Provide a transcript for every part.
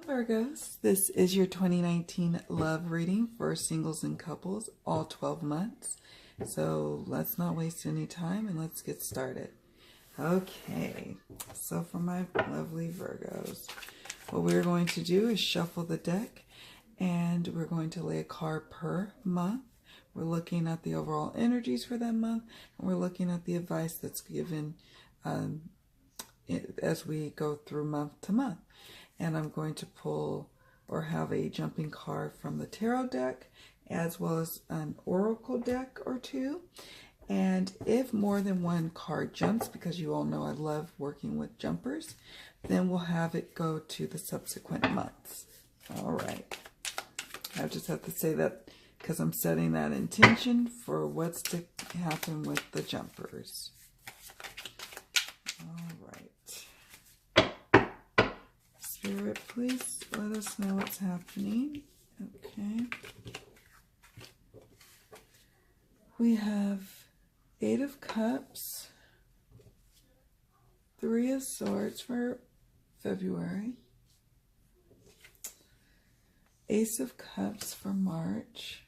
Virgos, this is your 2019 love reading for singles and couples, all 12 months. So let's not waste any time and let's get started. Okay, so for my lovely Virgos, what we're going to do is shuffle the deck and we're going to lay a card per month. We're looking at the overall energies for that month and we're looking at the advice that's given as we go through month to month. And I'm going to pull or have a jumping card from the tarot deck as well as an oracle deck or two. And if more than one card jumps, because you all know I love working with jumpers, then we'll have it go to the subsequent months. All right. I just have to say that because I'm setting that intention for what's to happen with the jumpers. All right. Spirit, please let us know what's happening. Okay. We have 8 of Cups, 3 of Swords for February, Ace of Cups for March.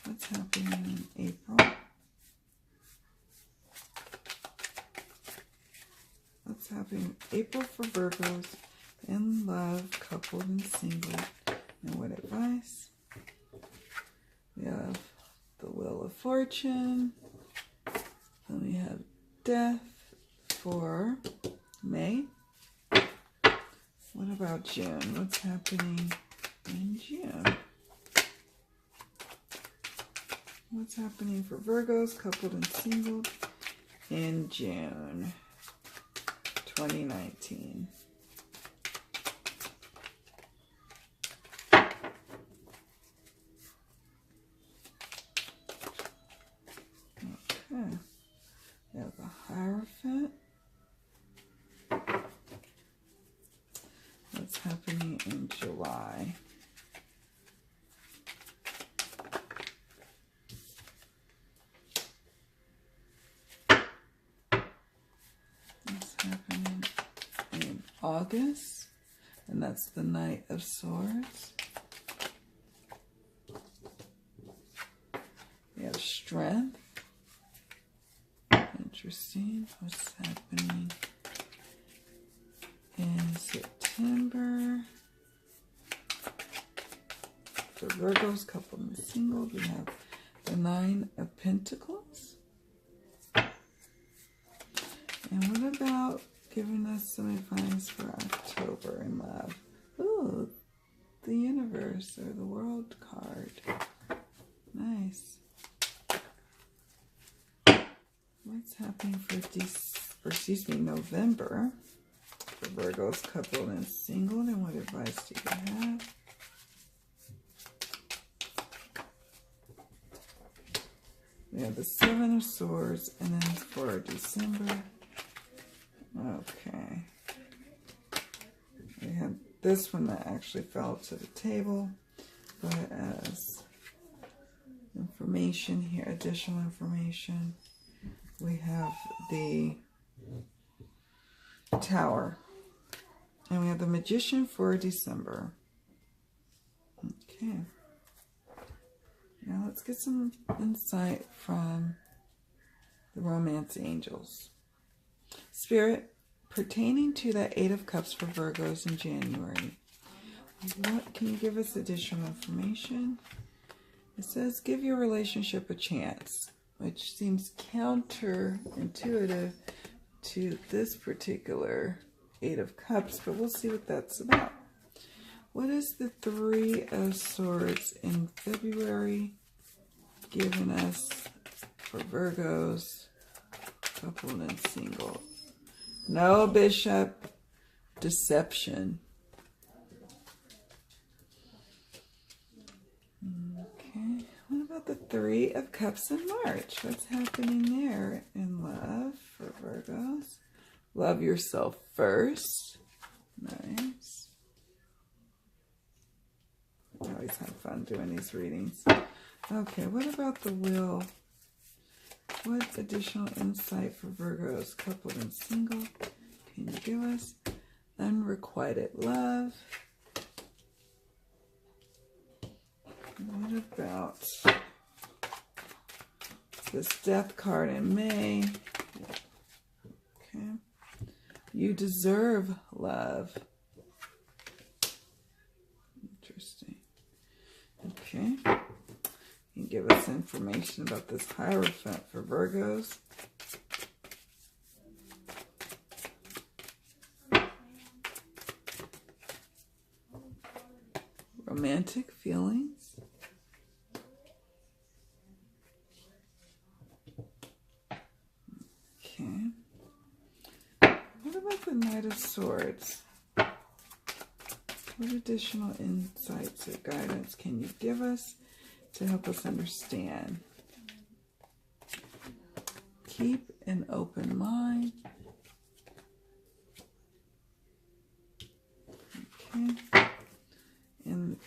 What's happening in April? What's happening in April for Virgos in love, coupled and single, and what advice? We have the Wheel of Fortune. Then we have Death for May. What about June? What's happening in June? What's happening for Virgos, coupled and single, in June 2019? Okay. We have the Hierophant. What's happening in July? What's happening in August? And that's the Knight of Swords. We have Strength. Interesting. What's happening in September? For Virgos, coupled and single, we have the 9 of Pentacles. And what about giving us some advice for October in love? Ooh, the Universe or the World card. Nice. What's happening for November for Virgos, coupled and single, and what advice do you have? We have the 7 of Swords, and then for December, okay. We have this one that actually fell to the table, but as information here, additional information, we have the Tower. And we have the Magician for December. Okay. Now let's get some insight from the Romance Angels. Spirit, pertaining to that 8 of Cups for Virgos in January, what can you give us additional information? It says, give your relationship a chance, which seems counterintuitive to this particular 8 of Cups, but we'll see what that's about. What is the 3 of Swords in February giving us for Virgos, coupled and single? No, Bishop. Deception. Okay. What about the 3 of Cups in March? What's happening there in love for Virgos? Love yourself first. Nice. I always have fun doing these readings. Okay, what about the Wheel? What additional insight for Virgos, coupled and single, can you give us? unrequited love. What about this death card in May? Okay. You deserve love. Interesting. Okay. You give us information about this Hierophant for Virgos. Romantic feelings. Okay. What about the Knight of Swords? What additional insights or guidance can you give us to help us understand? Keep an open mind. Okay. And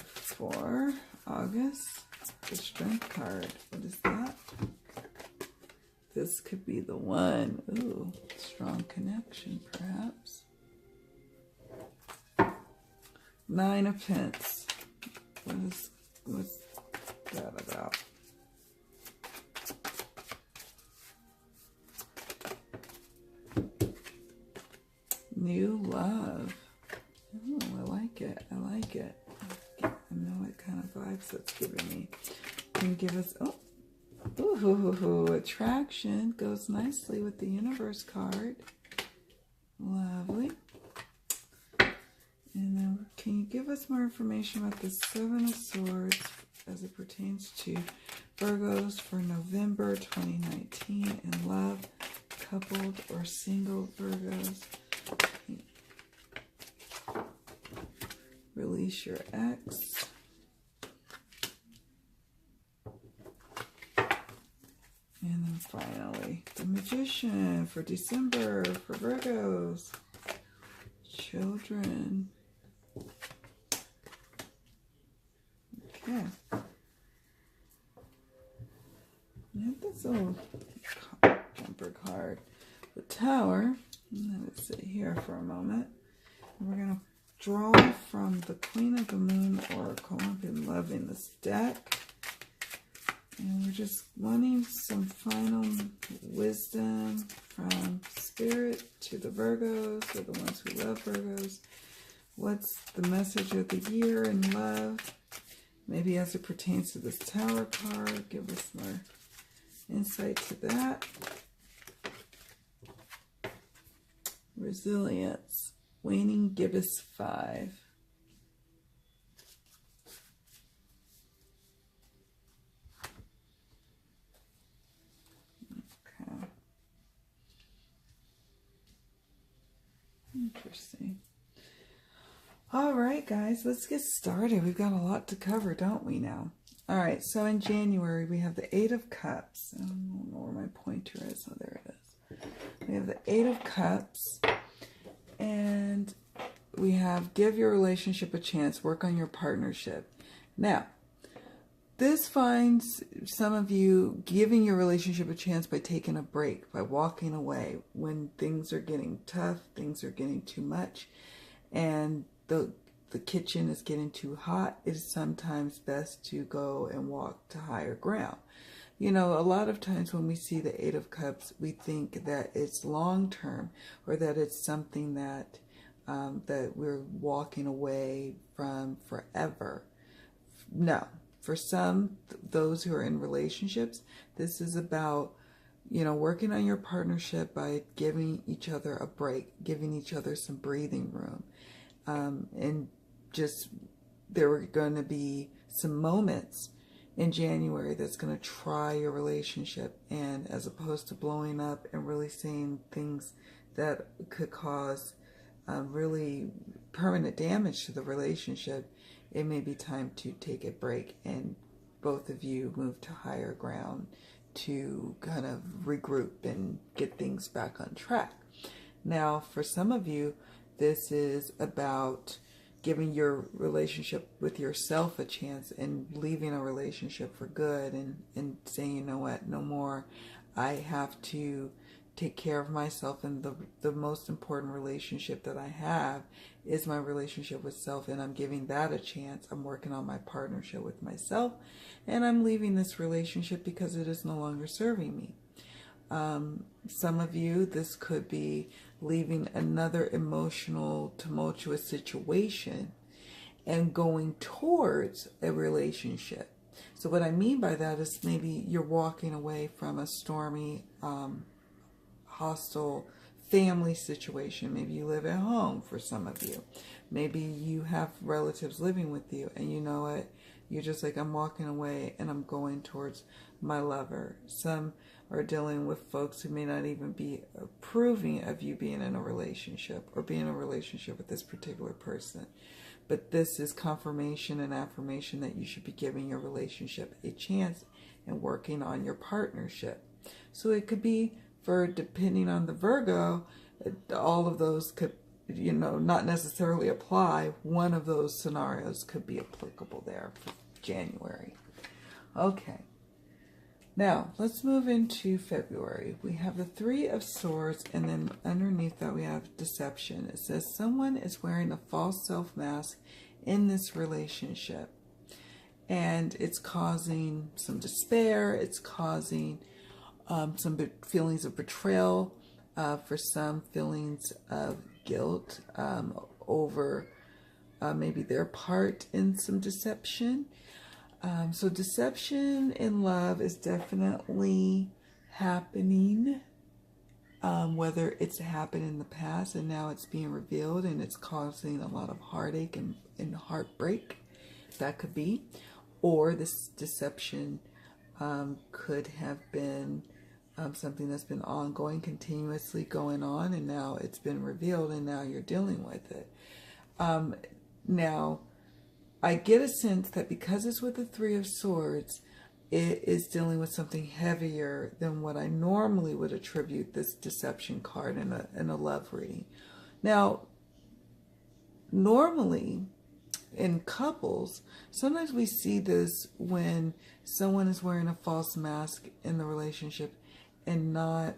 for August, the Strength card. What is that? This could be the one. Ooh, strong connection, perhaps. Nine of Pentacles. What's that about? New love. Oh, I like it. I like it. I know what kind of vibes that's giving me. Can you give us... Oh. Ooh, attraction goes nicely with the Universe card. Lovely. And then can you give us more information about the Seven of Swords as it pertains to Virgos for November 2019 in love, coupled or single Virgos? Release your ex. And then finally, the Magician for December for Virgos. Children. Okay. And this little jumper card. The Tower. Let it sit here for a moment. And we're going to draw from the Queen of the Moon Oracle. I've been loving this deck. And we're just wanting some final wisdom from Spirit to the Virgos, or the ones who love Virgos. What's the message of the year in love? Maybe as it pertains to this Tower card, give us more insight to that. Resilience. Waning Gibbous 5. Okay. Interesting. All right, guys, let's get started. We've got a lot to cover, don't we now? All right, so in January, we have the Eight of Cups. I don't know where my pointer is. Oh, there it is. We have the Eight of Cups. And we have give your relationship a chance, work on your partnership. Now, this finds some of you giving your relationship a chance by taking a break, by walking away when things are getting tough, things are getting too much, and the kitchen is getting too hot. It is sometimes best to go and walk to higher ground. You know, a lot of times when we see the Eight of Cups, we think that it's long-term, or that it's something that that we're walking away from forever. No. For some, those who are in relationships, this is about, you know, working on your partnership by giving each other a break, giving each other some breathing room. And just, there are going to be some moments in January that's going to try your relationship, and as opposed to blowing up and really saying things that could cause really permanent damage to the relationship, it may be time to take a break and both of you move to higher ground to kind of regroup and get things back on track. Now, for some of you, this is about giving your relationship with yourself a chance and leaving a relationship for good, and saying, you know what, no more. I have to take care of myself, and the most important relationship that I have is my relationship with self, and I'm giving that a chance. I'm working on my partnership with myself, and I'm leaving this relationship because it is no longer serving me. Some of you, this could be leaving another emotional, tumultuous situation and going towards a relationship. So what I mean by that is maybe you're walking away from a stormy, hostile family situation. Maybe you live at home for some of you. Maybe you have relatives living with you, and you know what? You're just like, I'm walking away and I'm going towards my lover. Some are dealing with folks who may not even be approving of you being in a relationship or being in a relationship with this particular person. But this is confirmation and affirmation that you should be giving your relationship a chance and working on your partnership. So it could be for, depending on the Virgo, all of those could, not necessarily apply. One of those scenarios could be applicable there for January. Okay. Now, let's move into February. We have the Three of Swords, and then underneath that we have deception. It says someone is wearing a false self mask in this relationship, and it's causing some despair. It's causing some feelings of betrayal, for some feelings of guilt over maybe their part in some deception. So deception in love is definitely happening, whether it's happened in the past and now it's being revealed and it's causing a lot of heartache and heartbreak. That could be. Or this deception could have been something that's been ongoing, continuously going on, and now it's been revealed and now you're dealing with it. Now, I get a sense that because it's with the Three of Swords, it is dealing with something heavier than what I normally would attribute this deception card in a love reading. Now, normally in couples, sometimes we see this when someone is wearing a false mask in the relationship and not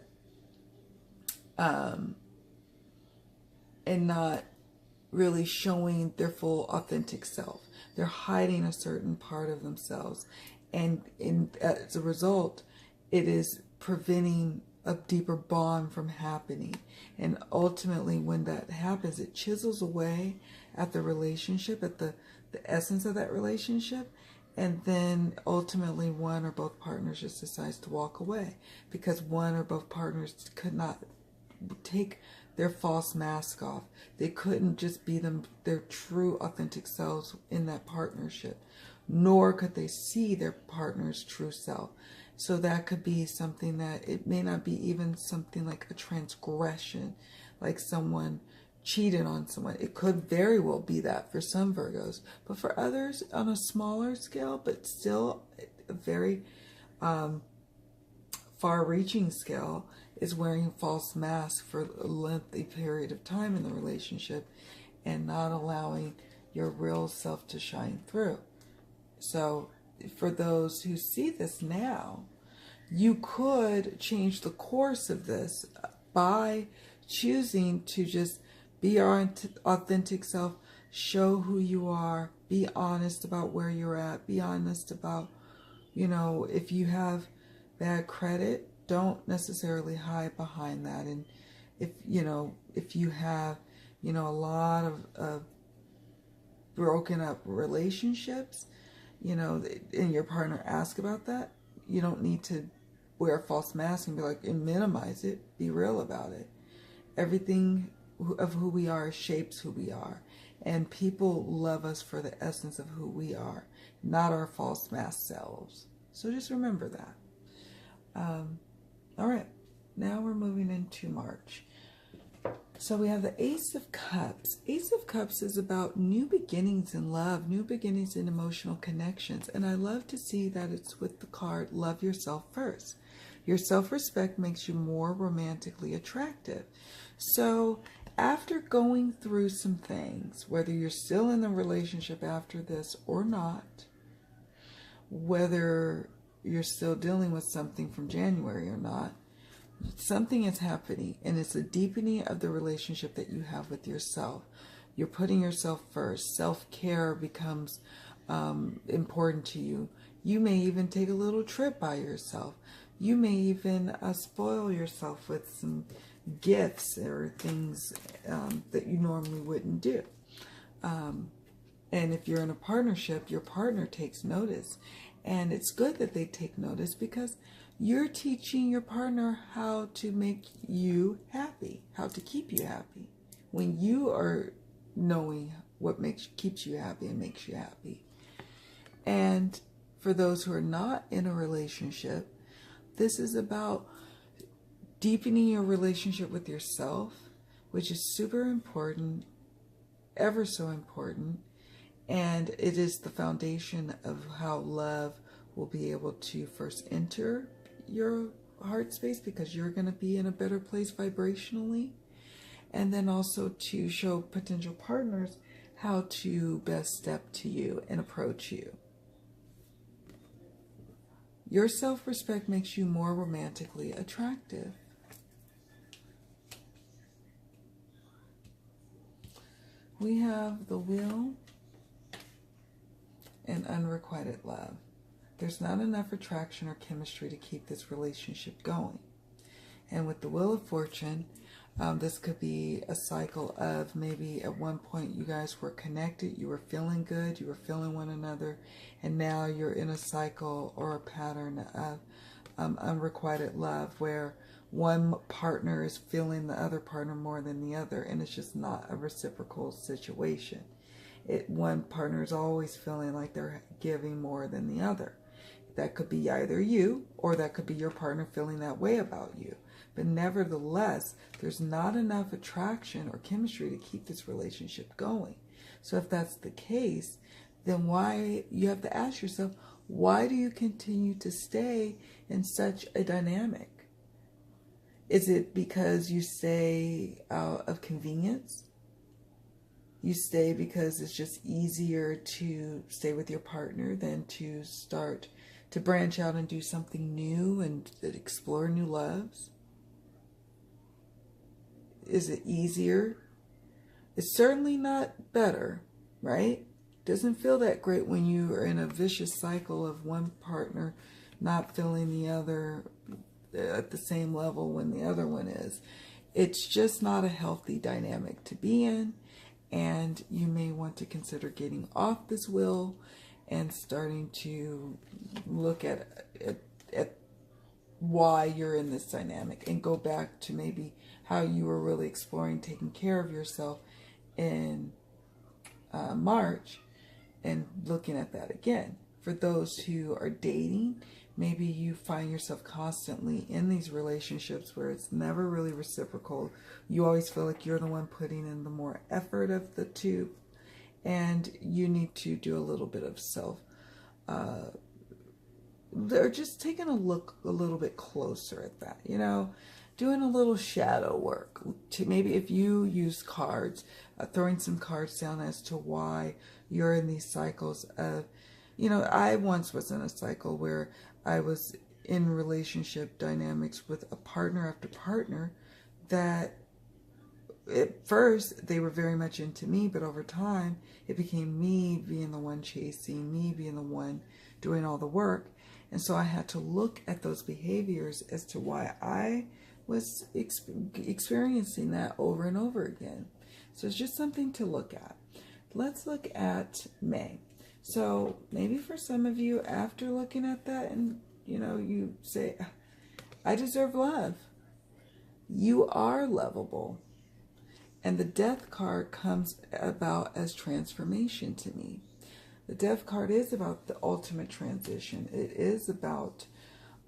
really showing their full authentic self. They're hiding a certain part of themselves, and as a result, it is preventing a deeper bond from happening. And ultimately, when that happens, it chisels away at the relationship, at the essence of that relationship, and then ultimately one or both partners just decides to walk away because one or both partners could not take their false mask off. They couldn't just be their true authentic selves in that partnership, nor could they see their partner's true self. So that could be something that, it may not be even something like a transgression, like someone cheated on someone. It could very well be that for some Virgos, but for others on a smaller scale, but still a very far-reaching scale, is wearing false masks for a lengthy period of time in the relationship and not allowing your real self to shine through. So for those who see this now, you could change the course of this by choosing to just be your authentic self, show who you are, be honest about where you're at, be honest about, if you have bad credit, don't necessarily hide behind that. And if you have, a lot of broken up relationships, and your partner asks about that, you don't need to wear a false mask and be like, and minimize it. Be real about it. Everything of who we are shapes who we are. And people love us for the essence of who we are, not our false mask selves. So just remember that. All right, now we're moving into March. So we have the Ace of Cups. Ace of Cups is about new beginnings in love, new beginnings in emotional connections. And I love to see that it's with the card, Love Yourself First. Your self-respect makes you more romantically attractive. So after going through some things, whether you're still in the relationship after this or not, whether you're still dealing with something from January or not, something is happening, and it's a deepening of the relationship that you have with yourself. You're putting yourself first. Self-care becomes important to you. You may even take a little trip by yourself. You may even spoil yourself with some gifts or things that you normally wouldn't do. And if you're in a partnership, your partner takes notice. And it's good that they take notice, because you're teaching your partner how to make you happy, how to keep you happy. When you are knowing what keeps you happy and makes you happy. And for those who are not in a relationship, this is about deepening your relationship with yourself, which is super important, ever so important. And it is the foundation of how love will be able to first enter your heart space, because you're going to be in a better place vibrationally. And then also to show potential partners how to best step to you and approach you. Your self-respect makes you more romantically attractive. We have the Wheel and unrequited love. There's not enough attraction or chemistry to keep this relationship going. And with the Wheel of Fortune, this could be a cycle of maybe at one point you guys were connected, you were feeling good, you were feeling one another, and now you're in a cycle or a pattern of unrequited love where one partner is feeling the other partner more than the other, and it's just not a reciprocal situation. One partner is always feeling like they're giving more than the other. That could be either you, or that could be your partner feeling that way about you. But nevertheless, there's not enough attraction or chemistry to keep this relationship going. So if that's the case, then you have to ask yourself, why do you continue to stay in such a dynamic? Is it because you stay out of convenience? You stay because it's just easier to stay with your partner than to start to branch out and do something new and explore new loves? Is it easier? It's certainly not better, right? Doesn't feel that great when you are in a vicious cycle of one partner not feeling the other at the same level when the other one is. It's just not a healthy dynamic to be in, and you may want to consider getting off this wheel and starting to look at why you're in this dynamic, and go back to maybe how you were really exploring taking care of yourself in March, and looking at that again. For those who are dating, maybe you find yourself constantly in these relationships where it's never really reciprocal. You always feel like you're the one putting in the more effort of the two, and you need to do a little bit of they're just taking a look a little bit closer at that, doing a little shadow work. To maybe if you use cards, throwing some cards down as to why you're in these cycles of, I once was in a cycle where I was in relationship dynamics with a partner after partner that at first they were very much into me, but over time it became me being the one chasing, me being the one doing all the work. And so I had to look at those behaviors as to why I was experiencing that over and over again. So it's just something to look at. Let's look at May. So maybe for some of you, after looking at that and, you say, I deserve love. You are lovable. And the Death card comes about as transformation to me. The Death card is about the ultimate transition. It is about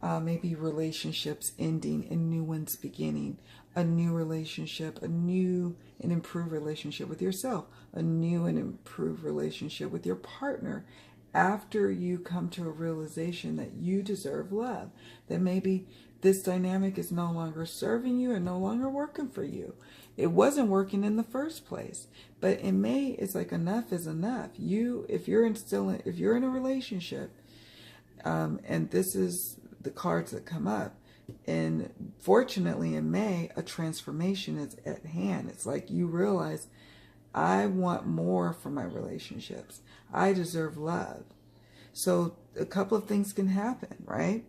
maybe relationships ending and new ones beginning. A new relationship, a new and improved relationship with yourself. A new and improved relationship with your partner. After you come to a realization that you deserve love. That maybe this dynamic is no longer serving you and no longer working for you. It wasn't working in the first place. But in May, it's like enough is enough. If you're in a relationship, and this is the cards that come up, And fortunately in May, a transformation is at hand. It's like you realize, I want more from my relationships. I deserve love. So a couple of things can happen, right?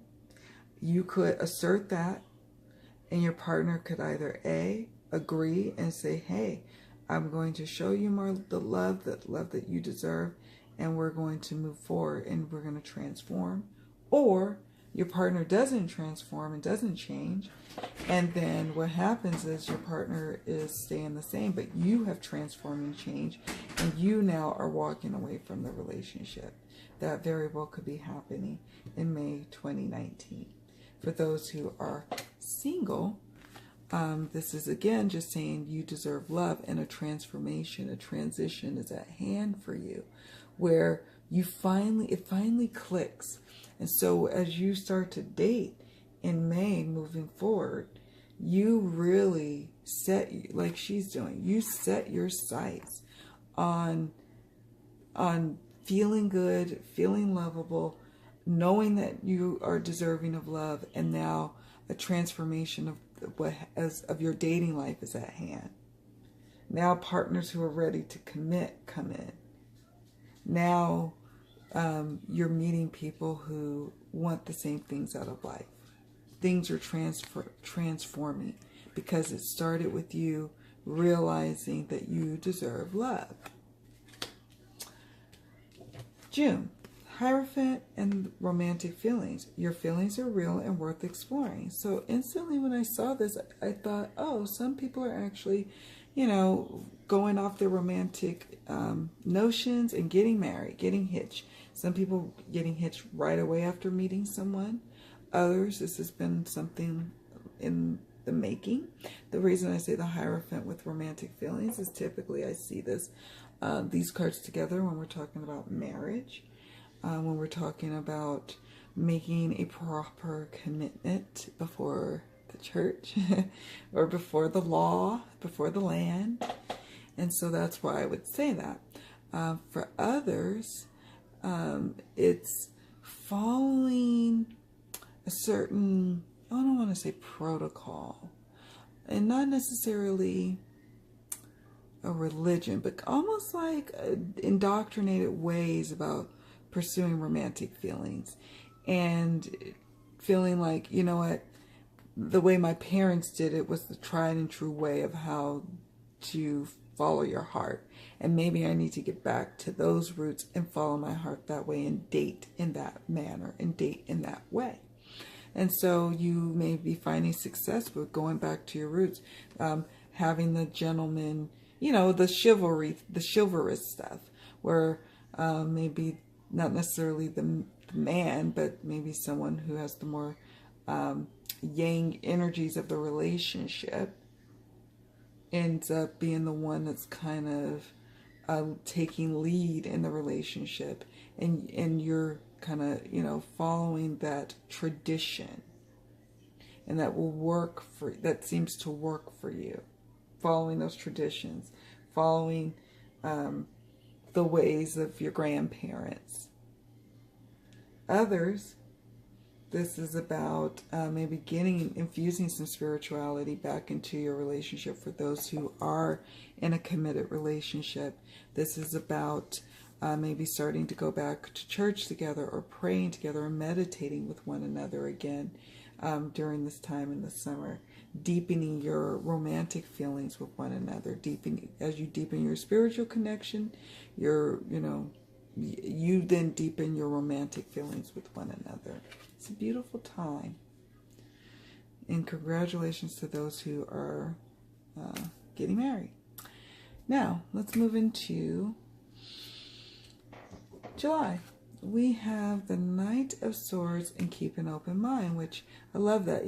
You could assert that, and your partner could either A, agree and say, hey, I'm going to show you more the love that you deserve, and we're going to move forward and we're going to transform. Or your partner doesn't transform and doesn't change, and then what happens is your partner is staying the same, but you have transformed and changed, and you now are walking away from the relationship. That very well could be happening in May 2019. For those who are single, this is again just saying you deserve love, and a transformation, a transition is at hand for you, where it finally clicks. And so as you start to date in May moving forward, you really set, like she's doing, you set your sights on feeling good, feeling lovable, knowing that you are deserving of love, and now a transformation of your dating life is at hand. Now partners who are ready to commit come in. Now you're meeting people who want the same things out of life. Things are transforming because it started with you realizing that you deserve love. June, Hierophant and romantic feelings. Your feelings are real and worth exploring. So instantly when I saw this, I thought, oh, some people are actually, going off their romantic notions and getting married, getting hitched. Some people getting hitched right away after meeting someone. Others, this has been something in the making. The reason I say the Hierophant with romantic feelings is typically I see these cards together when we're talking about marriage, when we're talking about making a proper commitment before the church or before the law, before the land. And so that's why I would say that. For others, it's following a certain, I don't want to say protocol, and not necessarily a religion, but almost like indoctrinated ways about pursuing romantic feelings and feeling like, you know what, the way my parents did it was the tried and true way of how to follow your heart. And maybe I need to get back to those roots and follow my heart that way and date in that manner and date in that way. And so you may be finding success with going back to your roots, having the gentleman, the chivalry, the chivalrous stuff, where maybe not necessarily the man, but maybe someone who has the more yang energies of the relationship ends up being the one that's kind of taking lead in the relationship, and you're kind of following that tradition, and that will work that seems to work for you, following those traditions, following the ways of your grandparents. Others, this is about maybe infusing some spirituality back into your relationship. For those who are in a committed relationship, this is about maybe starting to go back to church together, or praying together, or meditating with one another again during this time in the summer, deepening your romantic feelings with one another, as you deepen your spiritual connection, you then deepen your romantic feelings with one another. It's a beautiful time. And congratulations to those who are getting married. Now, let's move into July. We have the Knight of Swords and Keep an Open Mind, which I love that.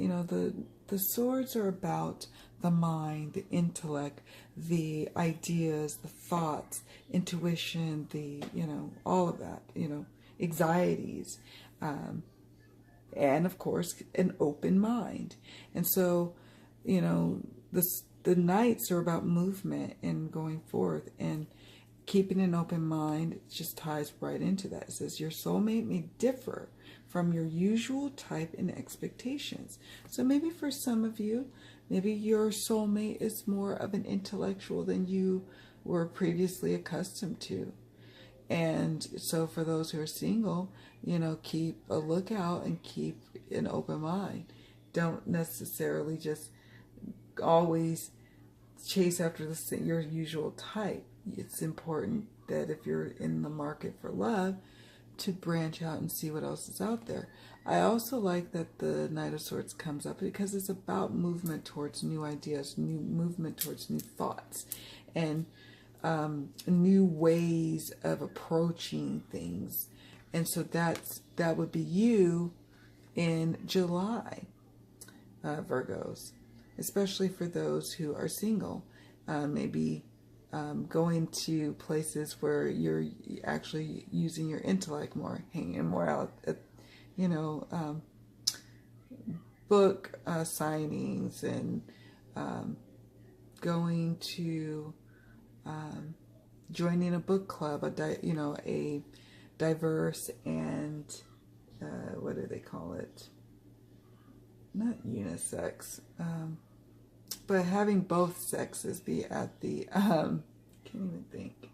The swords are about the mind, the intellect, the ideas, the thoughts, intuition, all of that, anxieties, and of course, an open mind. And so, the Knights are about movement and going forth, and keeping an open mind just ties right into that. It says your soulmate may differ from your usual type and expectations. So maybe for some of you, maybe your soulmate is more of an intellectual than you were previously accustomed to. And so for those who are single, keep a lookout and keep an open mind. Don't necessarily just always chase after your usual type. It's important that if you're in the market for love, to branch out and see what else is out there. I also like that the Knight of Swords comes up because it's about movement towards new ideas, new movement towards new thoughts, and new ways of approaching things. And so that would be you in July, Virgos, especially for those who are single. Maybe going to places where you're actually using your intellect more, hanging more out at, book signings, and going to joining a book club, a diverse and what do they call it? Not unisex, but having both sexes be at the can't even think,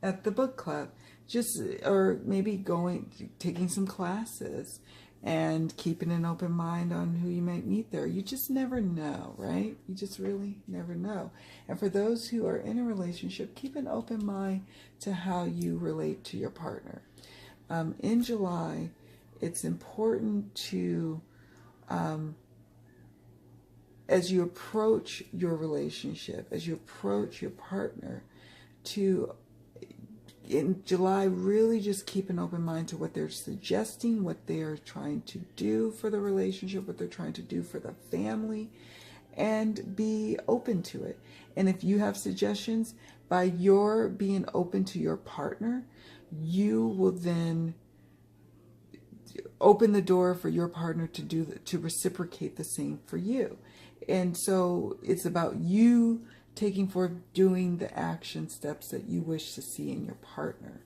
at the book club, or maybe taking some classes and keeping an open mind on who you might meet there. You just never know, right? You just really never know. And for those who are in a relationship, keep an open mind to how you relate to your partner. In July, it's important to, as you approach your relationship, as you approach your partner, in July, really just keep an open mind to what they're suggesting, what they're trying to do for the relationship, what they're trying to do for the family, and be open to it. And if you have suggestions, by your being open to your partner, you will then open the door for your partner to reciprocate the same for you. And so it's about you doing the action steps that you wish to see in your partner.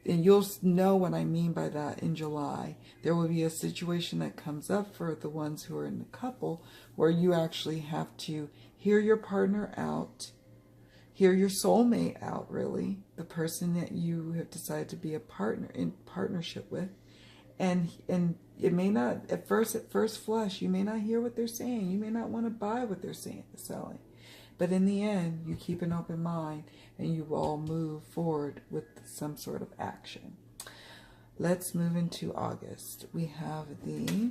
And you'll know what I mean by that in July. There will be a situation that comes up for the ones who are in the couple where you actually have to hear your partner out, hear your soulmate out, really, the person that you have decided to be a partner in partnership with. And it may not, at first flush, you may not hear what they're saying. You may not want to buy what they're selling. But in the end, you keep an open mind and you all move forward with some sort of action. Let's move into August. We have the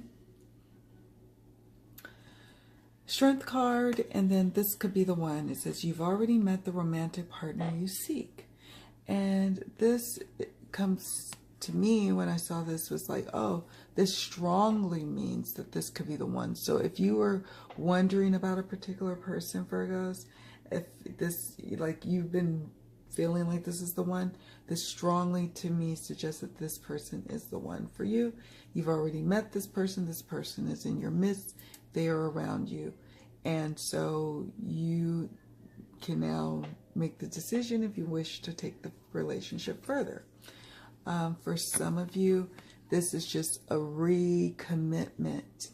Strength card, and then this could be the one. It says, you've already met the romantic partner you seek. And this comes to me when I saw this was like, oh, this strongly means that this could be the one. So if you were wondering about a particular person, Virgos, if this, like, you've been feeling like this is the one, this strongly to me suggests that this person is the one for you. You've already met this person is in your midst, they are around you. And so you can now make the decision if you wish to take the relationship further. For some of you, this is just a recommitment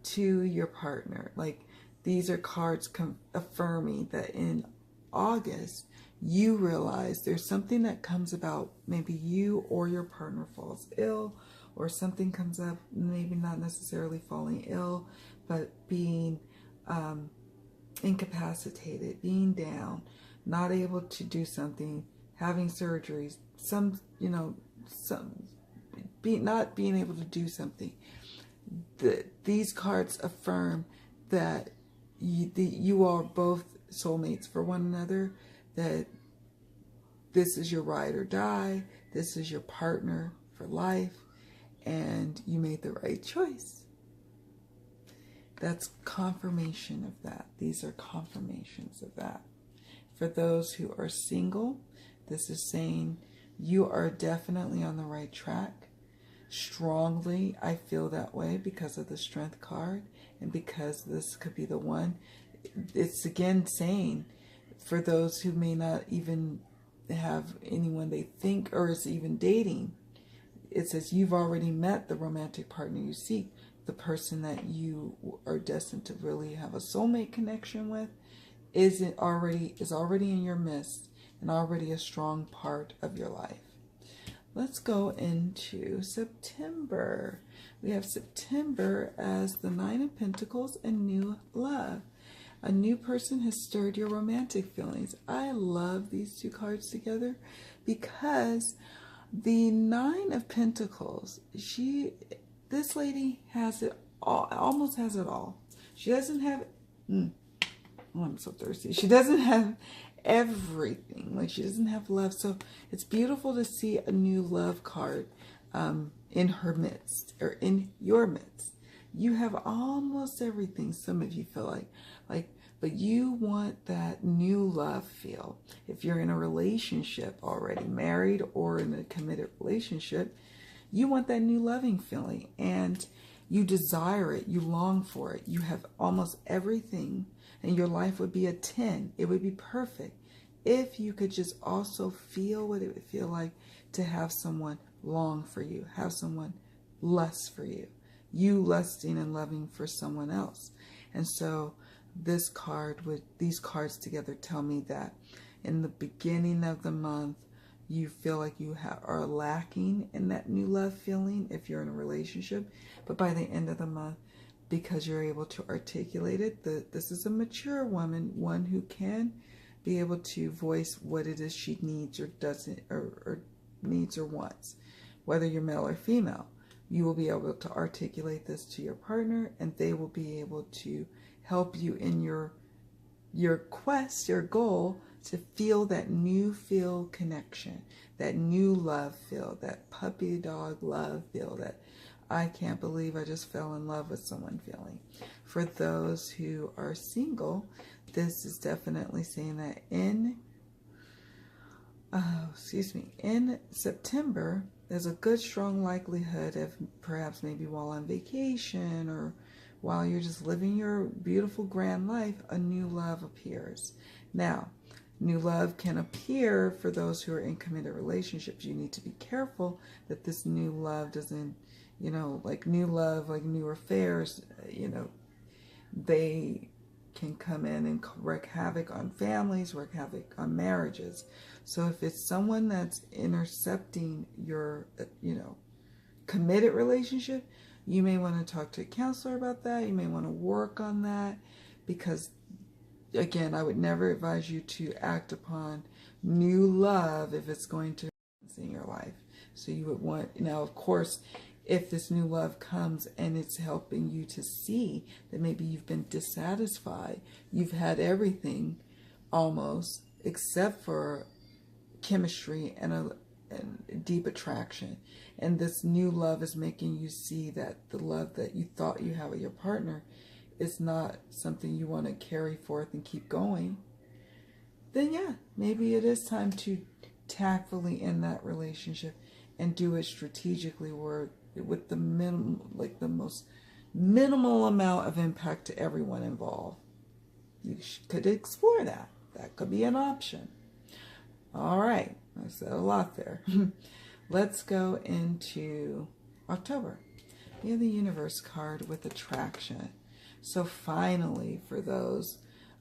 to your partner. Like, these are cards affirming that in August, you realize there's something that comes about. Maybe you or your partner falls ill, or something comes up, maybe not necessarily falling ill, but being incapacitated, being down, not able to do something, having surgeries, not being able to do something. These cards affirm that you are both soulmates for one another, that this is your ride or die, this is your partner for life, and you made the right choice. That's confirmation of that. These are confirmations of that. For those who are single, this is saying you are definitely on the right track. Strongly, I feel that way because of the Strength card and because this could be the one. It's again saying, for those who may not even have anyone they think or is even dating, it says you've already met the romantic partner you seek. The person that you are destined to really have a soulmate connection with is already in your midst and already a strong part of your life. Let's go into September. We have September as the Nine of Pentacles and new love. A new person has stirred your romantic feelings. I love these two cards together because the Nine of Pentacles, this lady has it all, almost has it all. She doesn't have, oh, I'm so thirsty. She doesn't have everything. Like, she doesn't have love. So it's beautiful to see a new love card in her midst, or in your midst. You have almost everything. Some of you feel like, but you want that new love feel. If you're in a relationship already, married or in a committed relationship, you want that new loving feeling, and you desire it, you long for it. You have almost everything, and your life would be a 10. It would be perfect if you could just also feel what it would feel like to have someone long for you, have someone lust for you, you lusting and loving for someone else. And so these cards together tell me that in the beginning of the month, you feel like you are lacking in that new love feeling if you're in a relationship. But by the end of the month, because you're able to articulate it, this is a mature woman, one who can be able to voice what it is she needs or doesn't, or needs or wants. Whether you're male or female, you will be able to articulate this to your partner, and they will be able to help you in your quest, your goal, to feel that new feel connection, that new love feel, that puppy dog love feel, that I can't believe I just fell in love with someone feeling. For those who are single, this is definitely saying that in September, there's a good strong likelihood of perhaps maybe while on vacation or while you're just living your beautiful grand life, a new love appears. Now, new love can appear for those who are in committed relationships. You need to be careful that this new love doesn't, like new love, like new affairs, they can come in and wreak havoc on families, wreak havoc on marriages. So if it's someone that's intercepting your, committed relationship, you may want to talk to a counselor about that. You may want to work on that, because again, I would never advise you to act upon new love if it's going to in your life. So you would want, now of course, if this new love comes and it's helping you to see that maybe you've been dissatisfied, you've had everything almost except for chemistry and a deep attraction, and this new love is making you see that the love that you thought you have with your partner is not something you want to carry forth and keep going, then yeah, maybe it is time to tactfully end that relationship and do it strategically, where with the most minimal amount of impact to everyone involved. You could explore that. That could be an option. All right, I said a lot there. Let's go into October. We have the Universe card with attraction. So finally, for those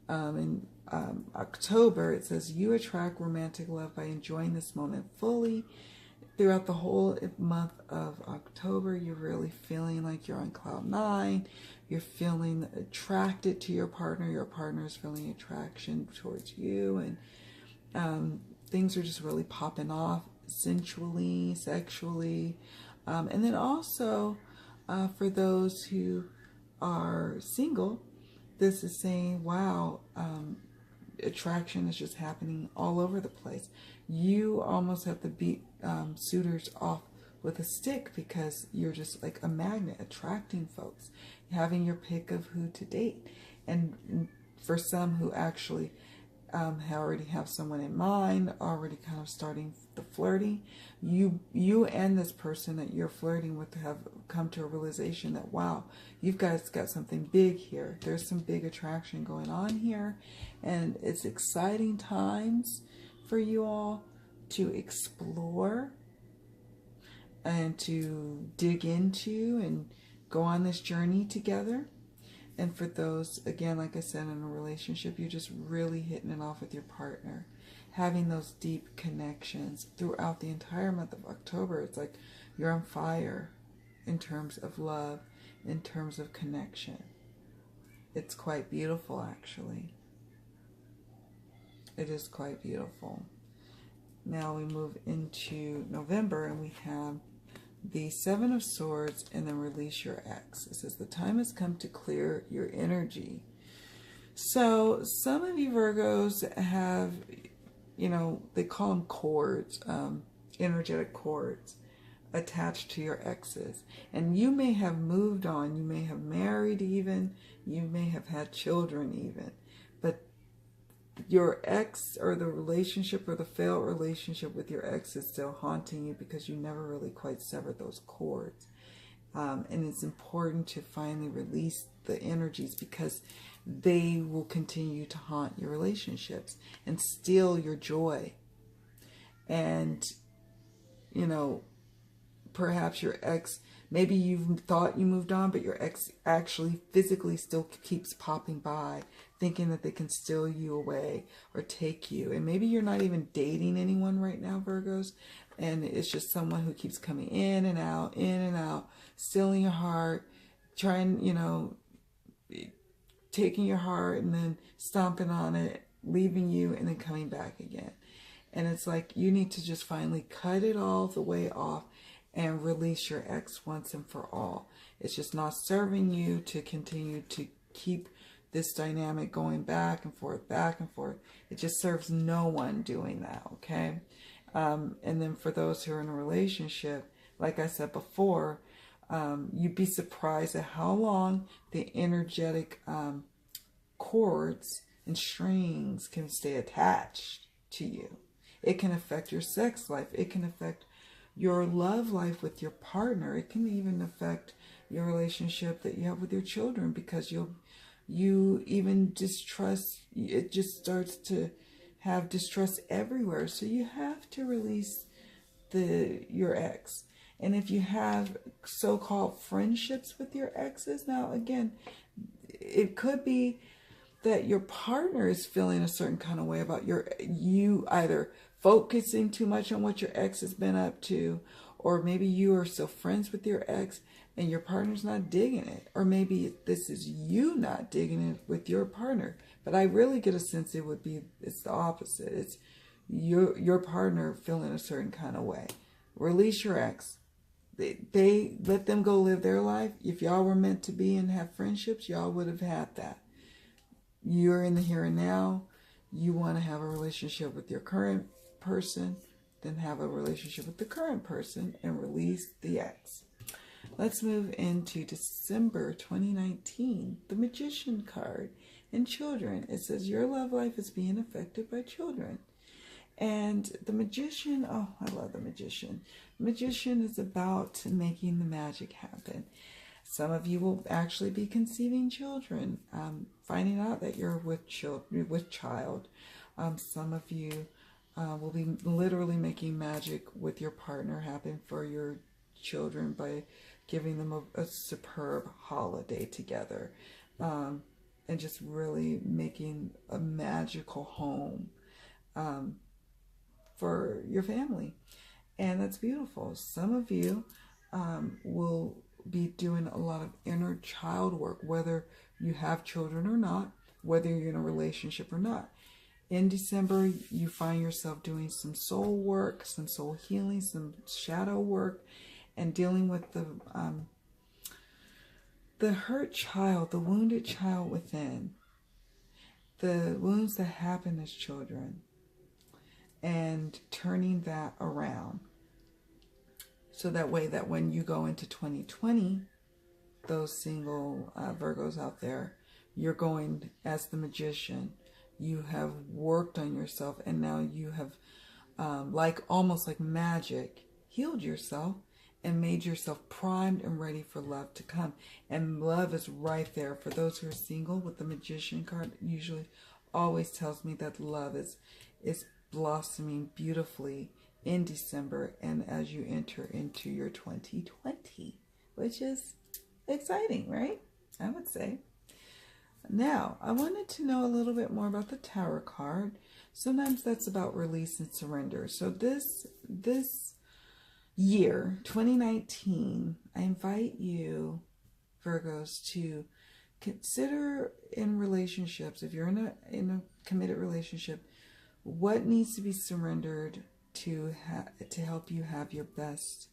in October, it says you attract romantic love by enjoying this moment fully. Throughout the whole month of October, you're really feeling like you're on cloud 9. You're feeling attracted to your partner. Your partner is feeling attraction towards you, and things are just really popping off sensually, sexually. And then also, for those who are single, this is saying, wow, attraction is just happening all over the place. You almost have to beat suitors off with a stick, because you're just like a magnet attracting folks, having your pick of who to date. And for some who actually already have someone in mind, already kind of starting the flirting, you and this person that you're flirting with have come to a realization that, wow, you've guys got something big here. There's some big attraction going on here, and it's exciting times for you all to explore and to dig into and go on this journey together. And for those, again, like I said, in a relationship, you're just really hitting it off with your partner, having those deep connections throughout the entire month of October. It's like you're on fire in terms of love, in terms of connection. It's quite beautiful, actually. It is quite beautiful. Now we move into November, and we have the Seven of Swords, and then release your ex. It says the time has come to clear your energy. So some of you Virgos have, they call them cords, energetic cords attached to your exes. And you may have moved on. You may have married even. You may have had children even. But your ex, or the relationship, or the failed relationship with your ex, is still haunting you because you never really quite severed those cords. And it's important to finally release the energies, because they will continue to haunt your relationships and steal your joy. And, perhaps your ex, maybe you thought you moved on, but your ex actually physically still keeps popping by, thinking that they can steal you away or take you. And maybe you're not even dating anyone right now, Virgos, and it's just someone who keeps coming in and out, stealing your heart, trying, taking your heart and then stomping on it, leaving you, and then coming back again. And it's like you need to just finally cut it all the way off and release your ex once and for all. It's just not serving you to continue to keep this dynamic going back and forth, back and forth. It just serves no one doing that, okay? And then for those who are in a relationship, like I said before, you'd be surprised at how long the energetic cords and strings can stay attached to you. It can affect your sex life. It can affect your love life with your partner. It can even affect your relationship that you have with your children, because you even distrust. It just starts to have distrust everywhere. So you have to release your ex. And if you have so-called friendships with your exes, now again, it could be that your partner is feeling a certain kind of way about you either focusing too much on what your ex has been up to, or maybe you are still friends with your ex and your partner's not digging it, or maybe this is you not digging it with your partner. But I really get a sense it's the opposite. It's your partner feeling a certain kind of way. Release your ex. They let them go live their life. If y'all were meant to be and have friendships, y'all would have had that. You're in the here and now. You want to have a relationship with your current person, then have a relationship with the current person and release the ex. Let's move into December 2019, the Magician card, and children. It says your love life is being affected by children. And the Magician, oh, I love the Magician. The Magician is about making the magic happen. Some of you will actually be conceiving children, finding out that you're with child. Some of you will be literally making magic with your partner happen for your children by giving them a superb holiday together, and just really making a magical home for your family. And that's beautiful. Some of you will be doing a lot of inner child work, whether you have children or not, whether you're in a relationship or not. In December, you find yourself doing some soul work, some soul healing, some shadow work, and dealing with the hurt child, the wounded child within, the wounds that happen as children, and turning that around. So that way that when you go into 2020, those single Virgos out there, you're going as the Magician. You have worked on yourself, and now you have, almost like magic, healed yourself and made yourself primed and ready for love to come. And love is right there. For those who are single, with the Magician card, usually always tells me that love is blossoming beautifully in December and as you enter into your 2020, which is exciting, right? I would say. Now, I wanted to know a little bit more about the Tower card. Sometimes that's about release and surrender. So this year, 2019, I invite you, Virgos, to consider in relationships, if you're in a committed relationship, what needs to be surrendered to help you have your best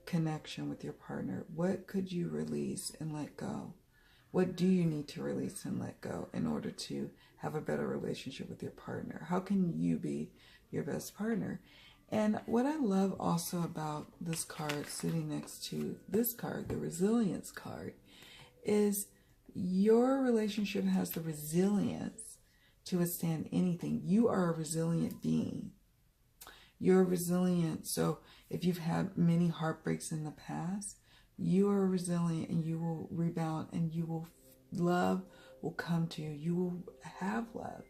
connection with your partner. What could you release and let go? What do you need to release and let go in order to have a better relationship with your partner? How can you be your best partner? And what I love also about this card sitting next to this card, the resilience card, is your relationship has the resilience to withstand anything. You are a resilient being. You're resilient. So if you've had many heartbreaks in the past, you are resilient and you will rebound and love will come to you. You will have love.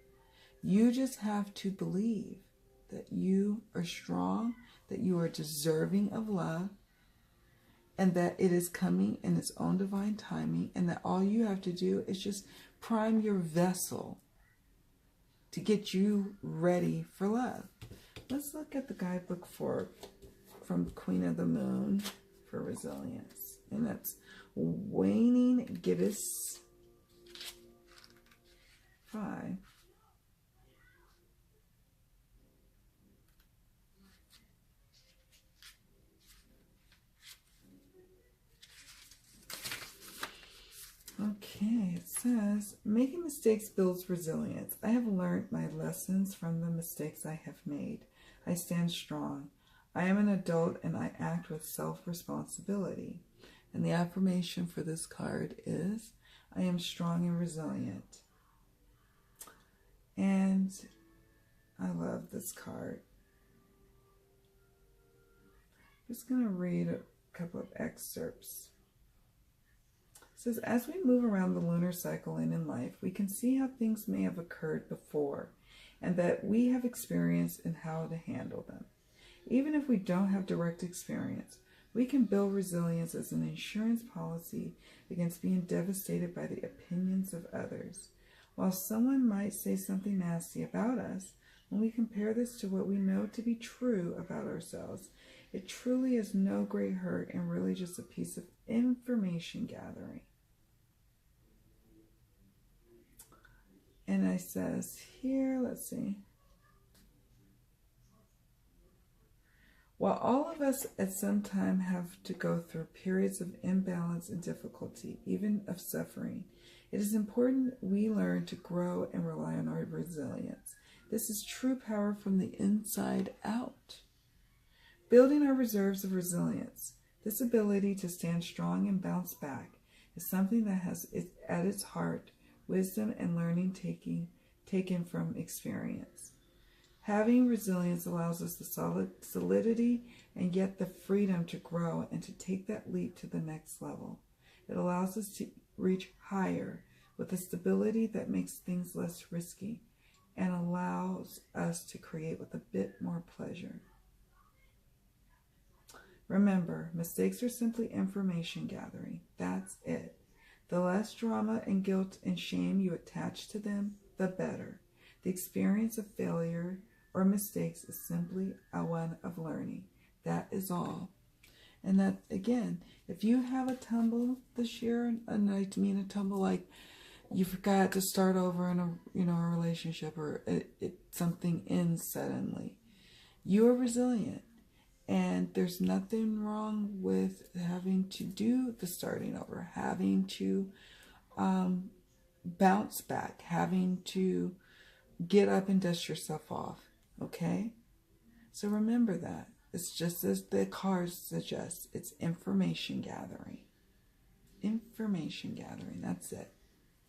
You just have to believe that you are strong, that you are deserving of love, and that it is coming in its own divine timing, and that all you have to do is just prime your vessel to get you ready for love. Let's look at the guidebook from Queen of the Moon for resilience. And that's Waning Gibbous 5. Okay, it says, making mistakes builds resilience. I have learned my lessons from the mistakes I have made. I stand strong. I am an adult and I act with self-responsibility. And the affirmation for this card is, I am strong and resilient. And I love this card. I'm just going to read a couple of excerpts. It says, as we move around the lunar cycle and in life, we can see how things may have occurred before and that we have experience in how to handle them. Even if we don't have direct experience, we can build resilience as an insurance policy against being devastated by the opinions of others. While someone might say something nasty about us, when we compare this to what we know to be true about ourselves, it truly is no great hurt and really just a piece of information gathering. And it says here, let's see. While all of us at some time have to go through periods of imbalance and difficulty, even of suffering, it is important we learn to grow and rely on our resilience. This is true power from the inside out. Building our reserves of resilience, this ability to stand strong and bounce back, is something that has at its heart wisdom and learning taken from experience. Having resilience allows us the solidity and yet the freedom to grow and to take that leap to the next level. It allows us to reach higher with a stability that makes things less risky and allows us to create with a bit more pleasure. Remember, mistakes are simply information gathering. That's it. The less drama and guilt and shame you attach to them, the better. The experience of failure or mistakes is simply a one of learning. That is all. And that, again, if you have a tumble this year, and I mean a tumble like you forgot to start over in a relationship, or something ends suddenly, you are resilient. And there's nothing wrong with having to do the starting over, having to bounce back, having to get up and dust yourself off, okay? So remember that. It's just as the cards suggest, it's information gathering. Information gathering, that's it.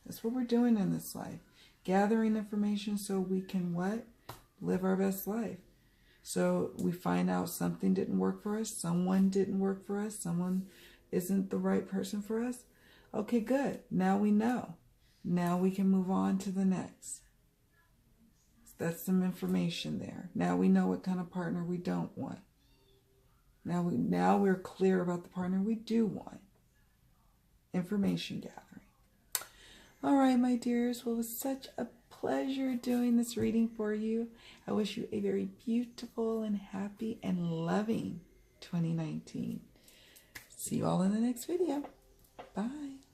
That's what we're doing in this life. Gathering information so we can what? Live our best life. So we find out something didn't work for us, someone didn't work for us, someone isn't the right person for us. Okay, good. Now we know. Now we can move on to the next. That's some information there. Now we know what kind of partner we don't want. Now we're clear about the partner we do want. Information gathering. All right, my dears. Well, it was such a pleasure doing this reading for you. I wish you a very beautiful and happy and loving 2019. See you all in the next video. Bye.